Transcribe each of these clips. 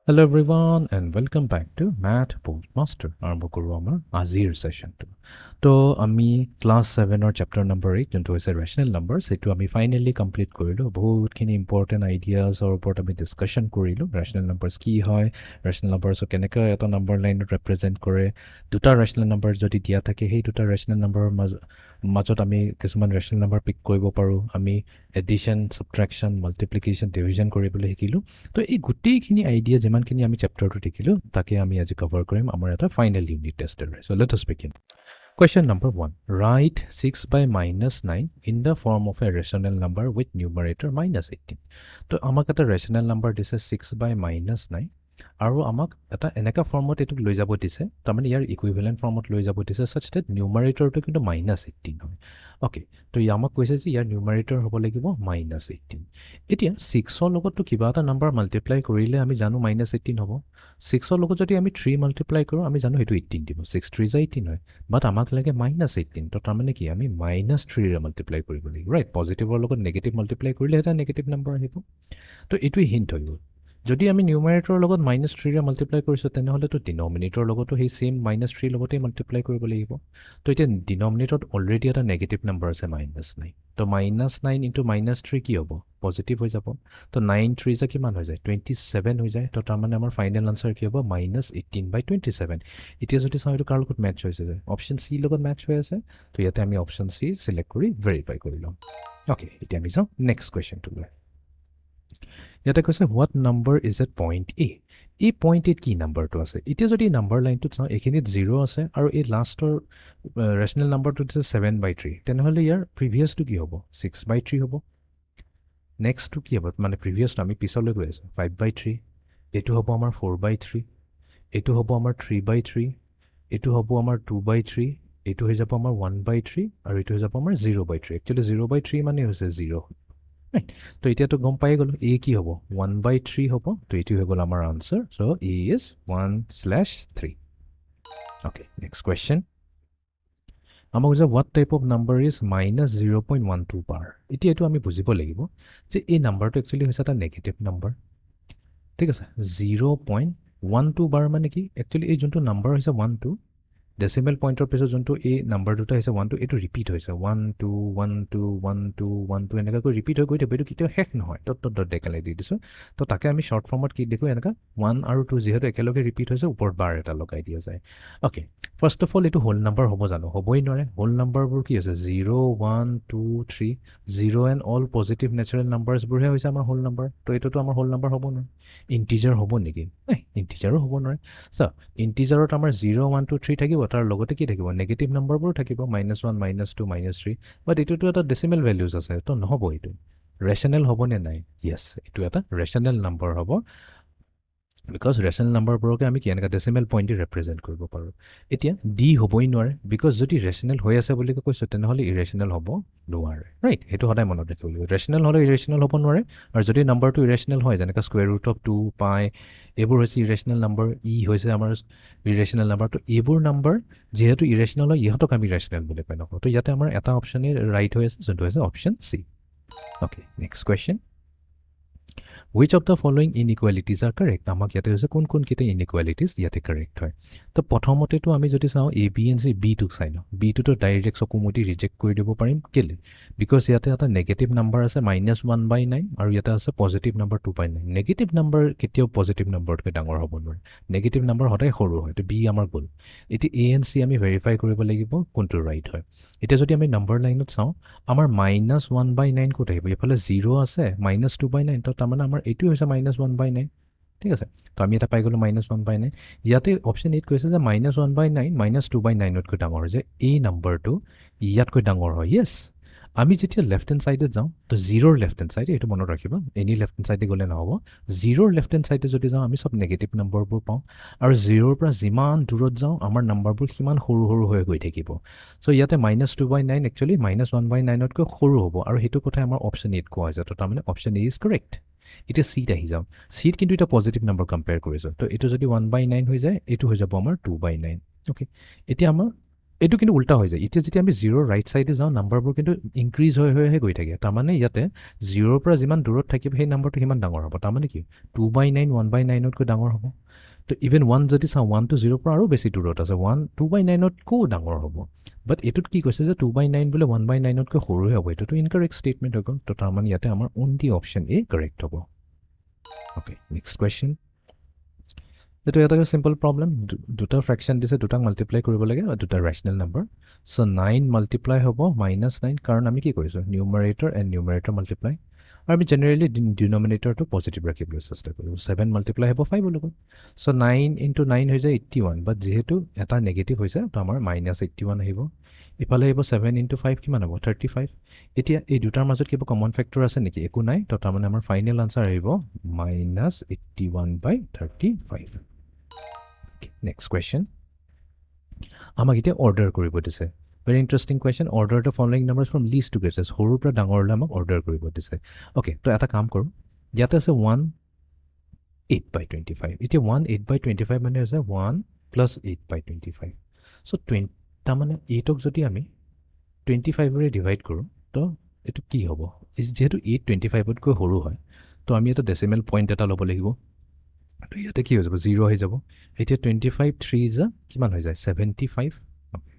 Hello everyone and welcome back to Math Postmaster. আৰম্ভ কৰোঁ আমাৰ আজিৰ সেশনটো তো আমি ক্লাছ 7 চেপ্টাৰ নম্বৰ 8 যোনটো হৈছে ৰেচনেল নাম্বাৰছ সেইটো আমি ফাইনেলি কমপ্লিট কৰিলোঁ বহুতখিনি ইম্পৰ্টেণ্ট আইডিয়াছৰ ওপৰত আমি ডিছকাশ্যন কৰিলোঁ ৰেচনেল নাম্বাৰছ কি হয় ৰেচনেল নাম্বাৰছক কেনেকৈ এটা নাম্বাৰ লাইনত ৰিপ্ৰেজেণ্ট কৰে দুটা ৰেচনেল নাম্বাৰ যদি দিয়া থাকে সেই দুটা ৰেচনেল নাম্বাৰৰ মাজত আমি কিছুমান ৰেচনেল নাম্বাৰ পিক কৰিব পাৰোঁ আমি এডিশ্যন ছাবট্ৰেকশ্যন মাল্টিপ্লিকেশ্যন ডিভিজন কৰিবলৈ শিকিলোঁ তো এই গোটেইখিনি আইডিয়া যিমানখিনি আমি চেপ্টাৰটো শিকিলোঁ তাকে আমি আজি কভাৰ কৰিম আমাৰ এটা ফাইনেল ইউনিট টেষ্টেৰে so' let us begin Question number 1. Write 6 by minus 9 in the form of a rational number with numerator minus 18. তো আমাক এটা rational number দিছে 6 by minus 9 আৰু আমাক এটা এনেকা ফৰ্মত এইটোক লৈ যাব দিছে তাৰমানে ইয়াৰ ইকুইভেলেণ্ট ফৰ্মত লৈ যাব দিছে such that numeratorটো কিন্তু minus 18 হয় অ'কে তো আমাক কৈছে যে ইয়াৰ numerator হ'ব লাগিব minus 18 এতিয়া 6ৰ লগততো কিবা এটা নাম্বাৰ মাল্টিপ্লাই কৰিলে আমি জানো minus 18 হ'ব 6ৰ লগত যদি আমি 3 মাল্টিপ্লাই কৰোঁ আমি জানো সেইটো 18 দিব 6 3 যা 18 হয় বাট আমাক লাগে minus 18 তো তাৰমানে কি আমি minus 3ৰে মাল্টিপ্লাই কৰিব লাগিব ৰাইট পজিটিভৰ লগত নেগেটিভ মাল্টিপ্লাই কৰিলে এটা নেগেটিভ নাম্বাৰ আহিব তো এইটোৱে হিণ্ট হৈ গ'ল যদি আমি নিউমাৰেটৰৰ লগত minus 3ৰে মাল্টিপ্লাই কৰিছোঁ তেনেহ'লেতো ডিনমিনেটৰৰ লগতো সেই ছেইম minus 3 লগতেই মাল্টিপ্লাই কৰিব লাগিব তো এতিয়া ডিনমিনেটৰত অলৰেডি এটা নেগেটিভ নাম্বাৰ আছে minus 9 তো minus 9 ইনটু minus 3 কি হ'ব পজিটিভ হৈ যাব তো 9 3 যে কিমান হৈ যায় 27 হৈ যায় তো তাৰমানে আমাৰ ফাইনেল আনচাৰ কি হ'ব minus 18 by 27 এতিয়া যদি চাওঁ এইটো কাৰ লগত মেটচ হৈছে যে অপশ্যন চি লগত মেটচ হৈ আছে তো ইয়াতে আমি অপশ্যন চি চিলেক্ট কৰি ভেৰিফাই কৰি ল'ম অ'কে এতিয়া আমি যাওঁ নেক্সট কুৱেশ্যনটোলৈ ইয়াতে কৈছে what number is at point A এই পইণ্ট এত কি নাম্বাৰটো আছে এতিয়া যদি নাম্বাৰ লাইনটোত চাওঁ এইখিনিত 0 আছে আৰু এই লাষ্টৰ ৰেচনেল নাম্বাৰটোত আছে 7/3 তেনেহ'লে ইয়াৰ প্ৰিভিয়াছটো কি হ'ব 6/3 হ'ব নেক্সটটো কি হ'ব মানে প্ৰিভিয়াছটো আমি পিছলৈ গৈ আছোঁ 5/3 এইটো হ'ব আমাৰ 4/3 এইটো হ'ব আমাৰ 3/3 এইটো হ'ব আমাৰ 2/3 এইটো হৈ যাব আমাৰ 1/3 আৰু এইটো হৈ যাব আমাৰ 0/3 একচুৱেলি 0/3 মানে হৈছে 0 right তো এতিয়াতো গম পাই গ'লো a কি হ'ব 1/3 হ'ব তো এইটো হৈ গ'ল আমাৰ answer so a is 1/3 okay next question আমাক কৈছে what type of number is minus 0.12 bar এতিয়া এইটো আমি বুজিব লাগিব যে এই নাম্বাৰটো একচুৱেলি হৈছে এটা নেগেটিভ নাম্বাৰ ঠিক আছে 0.12 bar মানে কি একচুৱেলি এই যোনটো নাম্বাৰ হৈছে 12 ডেচিমেল পইণ্টৰ পিছত যোনটো এই নাম্বাৰ দুটা হৈছে 1 2 এইটো ৰিপিট হৈছে 1 2 1 2 1 2 1 2 এনেকৈ ৰিপিট হৈ গৈ থাকিব এইটো কেতিয়াও শেষ নহয় ডট ডেকালে দি দিছোঁ তো তাকে আমি শ্বৰ্ট ফৰ্মত কি দেখোঁ এনেকুৱা 1 আৰু 2 যিহেতু একেলগে ৰিপিট হৈছে ওপৰত বাৰ এটা লগাই দিয়া যায় অ'কে ফাৰ্ষ্ট অফ অল এইটো হোল নাম্বাৰ হ'ব জানো হ'বই নোৱাৰে হোল নাম্বাৰবোৰ কি আছে 0 1 2 3 0 এণ্ড অল পজিটিভ নেচাৰেল নাম্বাৰছবোৰহে হৈছে আমাৰ হোল নাম্বাৰ তো এইটোতো আমাৰ হোল নাম্বাৰ হ'ব নোৱাৰে ইণ্টিজাৰ হ'ব নেকি নাই ইণ্টিজাৰো হ'ব নোৱাৰে চ' ইণ্টিজাৰত আমাৰ 0 1 2 3 থাকিব তাৰ লগতে কি থাকিব নেগেটিভ নাম্বাৰবোৰ থাকিব -1 -2 -3 বাট এইটোতো এটা ডেচিমেল ভেলিউজ আছে তো নহ'ব এইটো ৰেচনেল হ'বনে নাই য়েছ এইটো এটা ৰেচনেল নাম্বাৰ হ'ব বিকজ ৰেচনেল নাম্বাৰবোৰকে আমি কি এনেকুৱা ডেচিমেল পইণ্ট দি ৰিপ্ৰেজেণ্ট কৰিব পাৰোঁ এতিয়া ডি হ'বই নোৱাৰে বিকজ যদি ৰেচনেল হৈ আছে বুলি কৈছোঁ তেনেহ'লে ইৰেচনেল হ'ব নোৱাৰে ৰাইট সেইটো সদায় মনত ৰাখিব লাগিব ৰেচনেল হ'লে ইৰেচনেল হ'ব নোৱাৰে আৰু যদি নাম্বাৰটো ইৰেচনেল হয় যেনেকৈ স্কুৱেৰ ৰুট অফ 2 পাই এইবোৰ হৈছে ইৰেচনেল নাম্বাৰ ই হৈছে আমাৰ ইৰেচনেল নাম্বাৰ তো এইবোৰ নাম্বাৰ যিহেতু ইৰেচনেল হয় ইহঁতক আমি ৰেচনেল বুলি কৈ নকওঁ তো ইয়াতে আমাৰ এটা অপশ্যনেই ৰাইট হৈ আছে যোনটো হৈছে option C okay next question Which of the following inequalities are correct? আমাক ইয়াতে হৈছে কোন কেইটা inequalities ইয়াতে correct হয় তো প্ৰথমতেতো আমি যদি চাওঁ a b and c b টোক চাই লওঁ b টোতো ডাইৰেক্ট চকুমুটি ৰিজেক্ট কৰি দিব পাৰিম কেলে বিকজ ইয়াতে এটা নেগেটিভ নাম্বাৰ আছে -1/9 আৰু ইয়াতে আছে পজিটিভ নাম্বাৰ 2/9 নেগেটিভ নাম্বাৰ কেতিয়াও পজিটিভ নাম্বাৰতকৈ ডাঙৰ হ'ব নোৱাৰে নেগেটিভ নাম্বাৰ সদায় সৰু হয় তো b আমাৰ গ'ল এতিয়া a and c আমি ভেৰিফাই কৰিব লাগিব কোনটো ৰাইট হয় এতিয়া যদি আমি নাম্বাৰ লাইনত চাওঁ আমাৰ -1/9 ক'ত আহিব এইফালে 0 আছে -2/9 তো তাৰমানে আমাৰ এইটোৱে হৈছে -1/9 ঠিক আছে তো আমি এটা পাই গ'লোঁ -1/9 ইয়াতে অপশ্যন 8 কৈছে যে -1/9 -2/9তকৈ ডাঙৰ যে এই নাম্বাৰটো ইয়াতকৈ ডাঙৰ হয় য়েছ আমি যেতিয়া লেফ্ট হেণ্ড ছাইডে যাওঁ তো 0ৰ লেফ্ট হেণ্ড ছাইডে এইটো মনত ৰাখিব এনি লেফ্ট হেণ্ড ছাইডে গ'লে নহ'ব 0ৰ লেফ্ট হেণ্ড ছাইডে যদি যাওঁ আমি চব নেগেটিভ নাম্বাৰবোৰ পাওঁ আৰু 0ৰ পৰা যিমান দূৰত যাওঁ আমাৰ নাম্বাৰবোৰ সিমান সৰু সৰু হৈ গৈ থাকিব চ' ইয়াতে -2/9 একচুৱেলি -1/9তকৈ সৰু হ'ব আৰু সেইটো কথাই আমাৰ অপশ্যন 8 কোৱা হৈছে তো তাৰমানে অপশ্যন এ ইজ কাৰেক্ট এতিয়া চিত আহি যাওঁ চিত কিন্তু এটা পজিটিভ নাম্বাৰ কম্পেয়াৰ কৰিছোঁ তো এইটো যদি 1/9 হৈ যায় এইটো হৈ যাব আমাৰ 2/9 অ'কে এতিয়া আমাৰ এইটো কিন্তু উল্টা হৈ যায় এতিয়া যেতিয়া আমি জিৰ'ৰ ৰাইট চাইডে যাওঁ নাম্বাৰবোৰ কিন্তু ইনক্ৰিজ হৈ গৈ থাকে তাৰমানে ইয়াতে জিৰ'ৰ পৰা যিমান দূৰত থাকিব সেই নাম্বাৰটো সিমান ডাঙৰ হ'ব তাৰমানে কি 2/9 1/9তকৈ ডাঙৰ হ'ব তো ইভেন 1 যদি চাওঁ 1 to 0 পৰা আৰু বেছি দূৰত আছে 1 2/9তকৈও ডাঙৰ হ'ব বাট এইটোত কি কৈছে যে 2/9 বোলে 1/9তকৈ সৰুহে হ'ব এইটোতো ইনকাৰেক্ট ষ্টেটমেণ্ট হৈ গ'ল তো তাৰমানে ইয়াতে আমাৰ অনলি অপশ্যন এ কাৰেক্ট হ'ব অ'কে নেক্সট কুৱেশ্যন এইটো এটা চিম্পল প্ৰব্লেম দুটা ফ্ৰেকশ্যন দিছে দুটাক মাল্টিপ্লাই কৰিব লাগে আৰু দুটা ৰেচনেল নাম্বাৰ চ' 9 মাল্টিপ্লাই হ'ব -9 কাৰণ আমি কি কৰিছোঁ নিউমাৰেটৰ এণ্ড নিউমাৰেটৰ মাল্টিপ্লাই আৰু আমি জেনেৰেলি ডিনমিনেটৰটো পজিটিভ ৰাখিবলৈ চেষ্টা কৰোঁ 7 মাল্টিপ্লাই হ'ব 5 লগত চ' 9 into 9 হৈ যায় 81 বাট যিহেতু এটা নেগেটিভ হৈছে তো আমাৰ -81 আহিব ইফালে আহিব 7 into 5 কিমান হ'ব 35 এতিয়া এই দুটাৰ মাজত কিবা কমন ফেক্টৰ আছে নেকি একো নাই তো তাৰমানে আমাৰ ফাইনেল আনচাৰ আহিব -81/35 নেক্সট কুৱেশ্যন আমাক এতিয়া অৰ্ডাৰ কৰিব দিছে very interesting question order the following numbers from least to greatest সৰুৰ পৰা ডাঙৰলৈ আমাক অৰ্ডাৰ কৰিব দিছে অ'কে তো এটা কাম কৰোঁ ইয়াতে আছে 1/8/25 এতিয়া 1/8/25 মানে হৈছে 1 + 8/25 চ' তাৰমানে 8ক যদি আমি 25ৰে ডিভাইড কৰোঁ তো এইটো কি হ'ব যিহেতু 8 25তকৈ সৰু হয় তো আমি এটা ডেচিমেল পইণ্ট এটা ল'ব লাগিব তো ইয়াতে কি হৈ যাব 0 হৈ যাব এতিয়া 25 3 যা কিমান হৈ যায় 75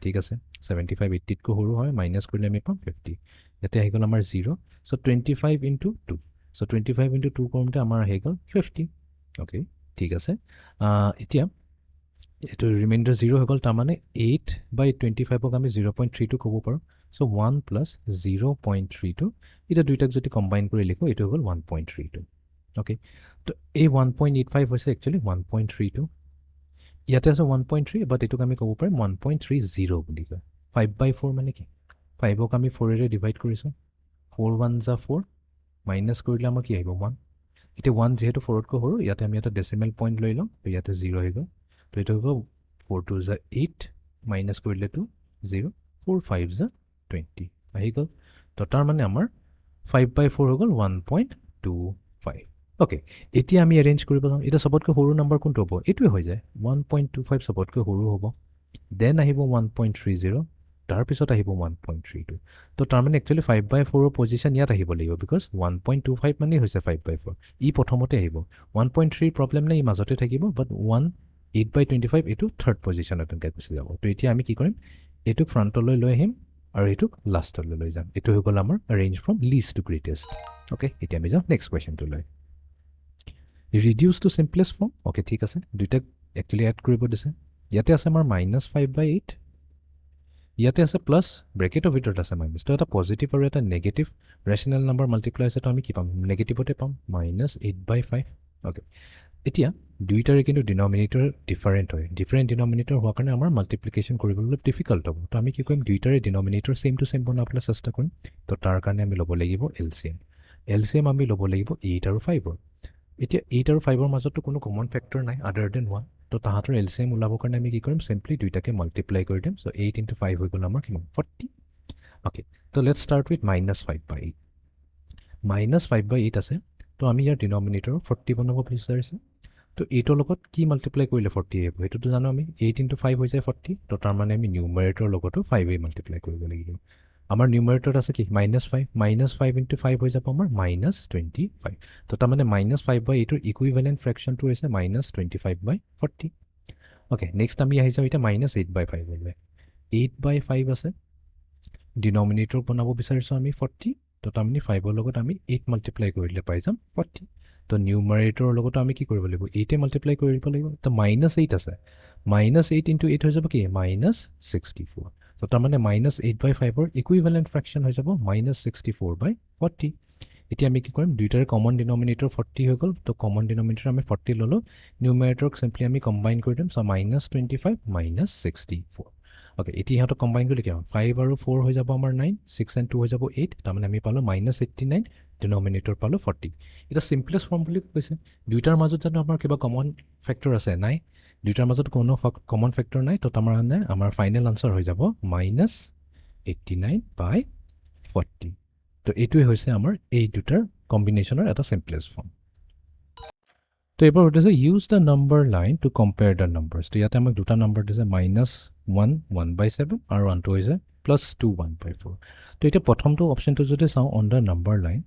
ঠিক আছে 75 80তকৈ সৰু হয় মাইনাছ কৰিলে আমি পাম 50 ইয়াতে আহি গ'ল আমাৰ 0 চ' 25 into 2 চ' 25 into 2 কৰোঁতে আমাৰ আহি গ'ল 50 অ'কে ঠিক আছে এতিয়া এইটো ৰিমাইণ্ডাৰ 0 হৈ গ'ল তাৰমানে 8/25ক আমি 0.32 ক'ব পাৰোঁ চ' 1 + 0.32 এতিয়া দুইটাক যদি কম্বাইন কৰি লিখোঁ এইটো হৈ গ'ল 1.32 অ'কে তো এই 1.85 হৈছে একচুৱেলি 1.32 ইয়াতে আছে 1.3 বাট এইটোক আমি ক'ব পাৰিম 1.30 বুলি কয় 5/4 মানে কি 5ক আমি 4ৰে ডিভাইড কৰিছোঁ 4 1 যা 4 মাইনাছ কৰিলে আমাৰ কি আহিব 1 এতিয়া 1 যিহেতু 4তকৈ সৰু ইয়াতে আমি এটা ডেচিমেল পইণ্ট লৈ লওঁ তো ইয়াতে 0 হৈ গ'ল তো এইটো হ'ব 4 2 যা 8 মাইনাছ কৰিলে 2 0 4 5 যা 20 আহি গ'ল তো তাৰমানে আমাৰ 5/4 হৈ গ'ল 1.25 অ'কে এতিয়া আমি এৰেঞ্জ কৰিব যাওঁ এতিয়া চবতকৈ সৰু নাম্বাৰ কোনটো হ'ব এইটোৱে হৈ যায় 1.25 চবতকৈ সৰু হ'ব দেন আহিব 1.30 তাৰপিছত আহিব 1.32 তো তাৰমানে একচুৱেলি 5/4ৰ পজিশ্যন ইয়াত আহিব লাগিব বিকজ 1.25 মানেই হৈছে 5/4 ই প্ৰথমতে আহিব 1.3 প্ৰব্লেম নাই ই মাজতে থাকিব বাট 8/25 এইটো থাৰ্ড পজিশ্যনত তেনেকৈ গুচি যাব তো এতিয়া আমি কি কৰিম এইটোক ফ্ৰণ্টলৈ লৈ আহিম আৰু এইটোক লাষ্টলৈ লৈ যাম এইটো হৈ গ'ল আমাৰ arrange from least to greatest okay এতিয়া আমি যাওঁ নেক্সট কুৱেশ্যনটো লৈ reduce to simplest form okay ঠিক আছে দুইটাক একচুৱেলি এড কৰিব দিছে ইয়াতে আছে আমাৰ -5/8 ইয়াতে আছে প্লাছ ব্ৰেকেটৰ ভিতৰত আছে মাইনাছ তো এটা পজিটিভ আৰু এটা নেগেটিভ ৰেচনেল নাম্বাৰ মাল্টিপ্লাই আছে তো আমি কি পাম নেগেটিভতে পাম -8/5 অ'কে এতিয়া দুইটাৰে কিন্তু ডিনমিনেটৰ ডিফাৰেণ্ট হয় ডিফাৰেণ্ট ডিনমিনেটৰ হোৱাৰ কাৰণে আমাৰ মাল্টিপ্লিকেশ্যন কৰিবলৈ অলপ ডিফিকাল্ট হ'ব তো আমি কি কৰিম দুইটাৰে ডিনমিনেটৰ ছেম টু ছেম বনাবলৈ চেষ্টা কৰিম তো তাৰ কাৰণে আমি ল'ব লাগিব এলচিএম আমি ল'ব লাগিব 8 আৰু 5ৰ এতিয়া 8 আৰু 5ৰ মাজতো কোনো কমন ফেক্টৰ নাই আদাৰ দেন 1 তো তাহাঁতৰ এলচিএম ওলাবৰ কাৰণে আমি কি কৰিম চিম্পলি দুইটাকে মাল্টিপ্লাই কৰি দিম চ' 8 into 5 হৈ গ'ল আমাৰ কিমান 40 অ'কে তো লেটছ ষ্টাৰ্ট উইথ -5/8 -5/8 আছে তো আমি ইয়াৰ ডিনমিনেটৰ 40 বনাব বিচাৰিছোঁ তো 8ৰ লগত কি মাল্টিপ্লাই কৰিলে 40 আহিব সেইটোতো জানো আমি 8 into 5 হৈ যায় 40 তো তাৰমানে আমি নিউমাৰেটৰ লগতো 5 মাল্টিপ্লাই কৰিব লাগিব আমাৰ নিউমাৰেটৰত আছে কি -5 into 5 হৈ যাব আমাৰ -25 তো তাৰমানে -5/8ৰ ইকুইভেলেণ্ট ফ্ৰেকশ্যনটো হৈছে -25/40 অ'কে নেক্সট আমি আহি যাওঁ এতিয়া -8/5 লৈ 8/5 আছে ডিনমিনেটৰ বনাব বিচাৰিছোঁ আমি 40 তো তাৰমানে 5ৰ লগত আমি 8 মাল্টিপ্লাই কৰিলে পাই যাম 40 তো নিউমাৰেটৰৰ লগতো আমি কি কৰিব লাগিব 8 মাল্টিপ্লাই কৰিব লাগিব তো -8 আছে -8 into 8 হৈ যাব কি -64 তো তাৰমানে -8/5ৰ ইকুইভেলেণ্ট ফ্ৰেকশ্যন হৈ যাব -64/40 এতিয়া আমি কি কৰিম দুইটাৰে কমন ডিনমিনেটৰ 40 হৈ গ'ল তো কমন ডিনমিনেটৰ আমি 40 ল'লোঁ নিউমাৰেটৰক চিম্পলি আমি কম্বাইন কৰি দিম চ' -25 -64 অ'কে এতিয়া ইহঁতক কম্বাইন কৰিলে কি হ'ব 5 আৰু 4 হৈ যাব আমাৰ 9 6 and 2 হৈ যাব 8 তাৰমানে আমি পালোঁ -89 ডিনমিনেটৰ পালোঁ 40 এতিয়া চিম্পলেষ্ট ফৰ্ম বুলি কৈছে দুইটাৰ মাজত জানো আমাৰ কিবা কমন ফেক্টৰ আছে নাই দুইটাৰ মাজত কোনো কমন ফেক্টৰ নাই তো তাৰমানে আমাৰ ফাইনেল আনচাৰ হৈ যাব -89/40 তো এইটোৱে হৈছে আমাৰ এই দুটাৰ কম্বিনেশ্যনৰ এটা চিম্পলেষ্ট ফৰ্ম তো এবাৰ সুধিছে use the number line to compare the numbers তো ইয়াতে আমাক দুটা নাম্বাৰ দিছে -1 1/7 আৰু আনটো হৈছে +2 1/4 তো এতিয়া প্ৰথমটো অপশ্যনটো যদি চাওঁ অন দ্য নাম্বাৰ লাইন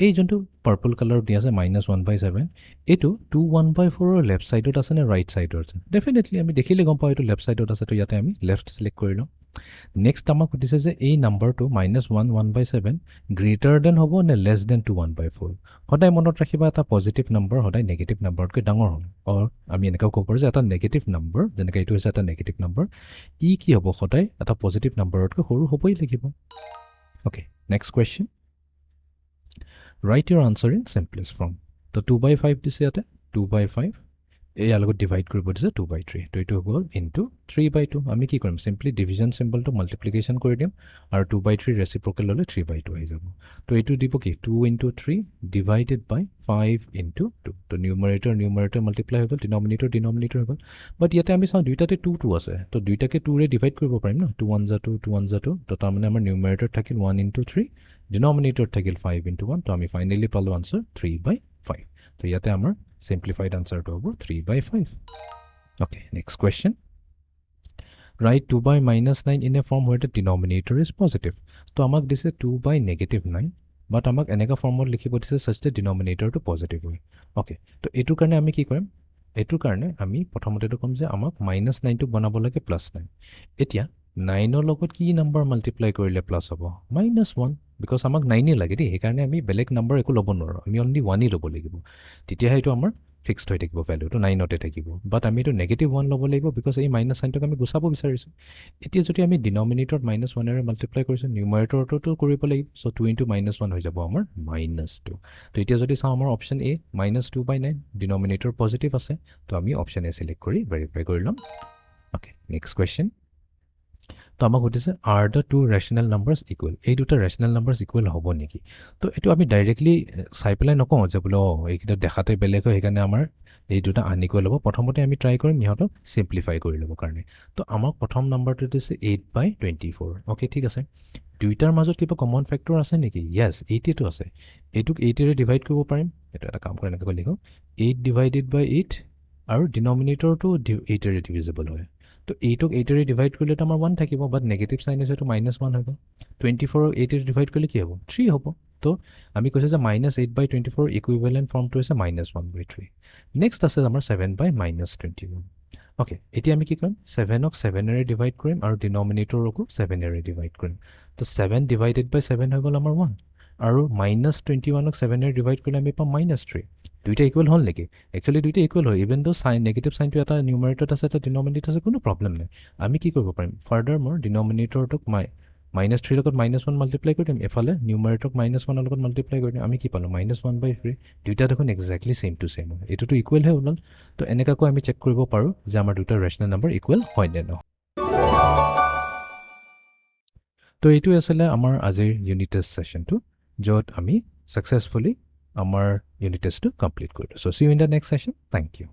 এই যোনটো পাৰ্পল কালাৰ দিয়া আছে -1/7 এইটো 2 1/4ৰ লেফ্ট ছাইডত আছে নে ৰাইট ছাইডত আছে ডেফিনেটলি আমি দেখিলে গম পাওঁ এইটো লেফ্ট ছাইডত আছে তো ইয়াতে আমি লেফ্ট চিলেক্ট কৰি লওঁ নেক্সট আমাক সুধিছে যে এই নাম্বাৰটো -1 1/7 গ্ৰেটাৰ দেন হ'ব নে লেছ দেন 2 1/4 সদায় মনত ৰাখিবা এটা পজিটিভ নাম্বাৰ সদায় নেগেটিভ নাম্বাৰতকৈ ডাঙৰ হ'ব অৰ আমি এনেকৈ ক'ব পাৰোঁ যে এটা নেগেটিভ নাম্বাৰ যেনেকৈ এইটো হৈছে এটা নেগেটিভ নাম্বাৰ ই কি হ'ব সদায় এটা পজিটিভ নাম্বাৰতকৈ সৰু হ'বই লাগিব okay next question Write your answer in simplest form. তো 2/5 দিছে ইয়াতে 2/5 ইয়াৰ লগত ডিভাইড কৰিব দিছে 2/3 তো এইটো হ'ল ইনটু 3/2 আমি কি কৰিম চিম্পলি ডিভিজন চিম্বলটো মাল্টিপ্লিকেশ্যন কৰি দিম আৰু 2/3 ৰেচিপ্ৰকেল ল'লে 3/2 আহি যাব তো এইটো দিব কি 2 × 3 ডিভাইডেড বাই 5 × 2 তো নিউমাৰেটৰ মাল্টিপ্লাই হৈ গ'ল ডিনমিনেটৰ হৈ গ'ল বাট ইয়াতে আমি চাওঁ দুইটাতে 2 আছে তো দুইটাকে 2ৰে ডিভাইড কৰিব পাৰিম ন 2 1 * 2 2 1 * 2 তো তাৰমানে আমাৰ নিউমাৰেটৰ থাকিল 1 × 3 ডিনমিনেটৰ থাকিল 5 × 1 তো আমি ফাইনেলি পালোঁ আনচাৰ 3/5 তো ইয়াতে আমাৰ simplified answer to over 3/5. Okay, next question. Write 2/-9 in a form where the denominator is positive. So, amak this is 2/-9, but amak eneka form or likhibo this is such the denominator to positive way. Okay, so etu karne ami ki korim? Etu karne ami prothomote to kom je amak -9 to banabo lage +9. Etia 9 or logot ki number multiply korile plus hobo -1 because আমাক 9 লাগে দেই সেইকাৰণে আমি বেলেগ number একো ল'ব নোৱাৰোঁ আমি অনলি 1 ল'ব লাগিব তেতিয়াহে এইটো আমাৰ ফিক্সড হৈ থাকিব ভ্যালুটো 9তে থাকিব বাট আমি এইটো -1 ল'ব লাগিব বিকজ এই মাইনাছ সাইনটোক আমি গুচাব বিচাৰিছোঁ এতিয়া যদি আমি ডিনমিনেটৰত -1ৰে মাল্টিপ্লাই কৰিছোঁ নিউমাৰেটৰটো কৰিব লাগিব সো 2 × -1 হৈ যাব আমাৰ -2 তো এতিয়া যদি চাওঁ আমাৰ অপশ্যন এ -2/9 ডিনমিনেটৰ পজিটিভ আছে তো আমি অপশ্যন এ সিলেক্ট কৰি ভেৰিফাই কৰি ল'ম ওকে নেক্সট কুৱেশ্যন তো আমাক সুধিছে are the two rational numbers equal এই দুটা rational numbers equal হ'ব নেকি তো এইটো আমি ডাইৰেক্টলি চাই পেলাই নকওঁ যে বোলে এইকেইটা দেখাতে বেলেগ হয় সেইকাৰণে আমাৰ এই দুটা আনইকুৱেল হ'ব প্ৰথমতে আমি ট্ৰাই কৰিম ইহঁতক চিম্প্লিফাই কৰি ল'বৰ কাৰণে তো আমাক প্ৰথম নাম্বাৰটো দিছে 8/24 অ'কে ঠিক আছে দুইটাৰ মাজত কিবা কমন ফেক্টৰ আছে নেকি য়েছ 80টো আছে এইটোক 80ৰে ডিভাইড কৰিব পাৰিম এইটো এটা কাম কৰি এনেকৈ লিখোঁ 8/8 আৰু ডিনমিনেটৰটো 8ৰে ডিভিজিবল হয় তো 8ক 8ৰে ডিভাইড কৰিলে তো আমাৰ 1 থাকিব বাট নেগেটিভ সাইন আছে তো -1 হৈ গ'ল 24ক 8ৰে ডিভাইড কৰিলে কি হ'ব 3 হ'ব তো আমি কৈছোঁ যে -8/24 ইকুইভেলেণ্ট ফৰ্মটো হৈছে -1/3 নেক্সট আছে আমাৰ 7/-21 ওকে এতিয়া আমি কি কৰিম 7ক 7ৰে ডিভাইড কৰিম আৰু ডিনমিনেটৰকো 7ৰে ডিভাইড কৰিম তো 7 ডিভাইডেড বাই 7 হৈ গ'ল আমাৰ 1 আৰু -21ক 7ৰে ডিভাইড কৰিলে আমি পাম -3 দুইটা ইকুৱেল হ'ল নেকি একচুৱেলি দুইটা ইকুৱেল হয় ইভেন দো সাইন নেগেটিভ সাইনটো এটা নিউমাৰেটৰত আছে এটা ডিনমিনেটৰত আছে কোনো প্ৰব্লেম নাই আমি কি কৰিব পাৰিম ফাৰ্দাৰ মোৰ ডিনমিনেটৰটোক -3 লগত -1 মাল্টিপ্লাই কৰি দিম এফালে নিউমাৰেটৰক -1 লগত মাল্টিপ্লাই কৰি দিম আমি কি পালোঁ -1/3 দুইটা দেখোন এক্সেক্টলি সেম টু সেম হয় এইটোতো ইকুৱেল হে ওলাল তো এনেকুৱাকৈ আমি চেক কৰিব পাৰোঁ যে আমাৰ দুটা ৰেচনেল নাম্বাৰ ইকুৱেল হয় নে নহয় তো এইটো আছিলে আমাৰ আজিৰ ইউনিট টেষ্ট সেশনটো য'ত আমি সাকসেসফুলি আমাৰ unit test to complete good. So see you in the next session. Thank you.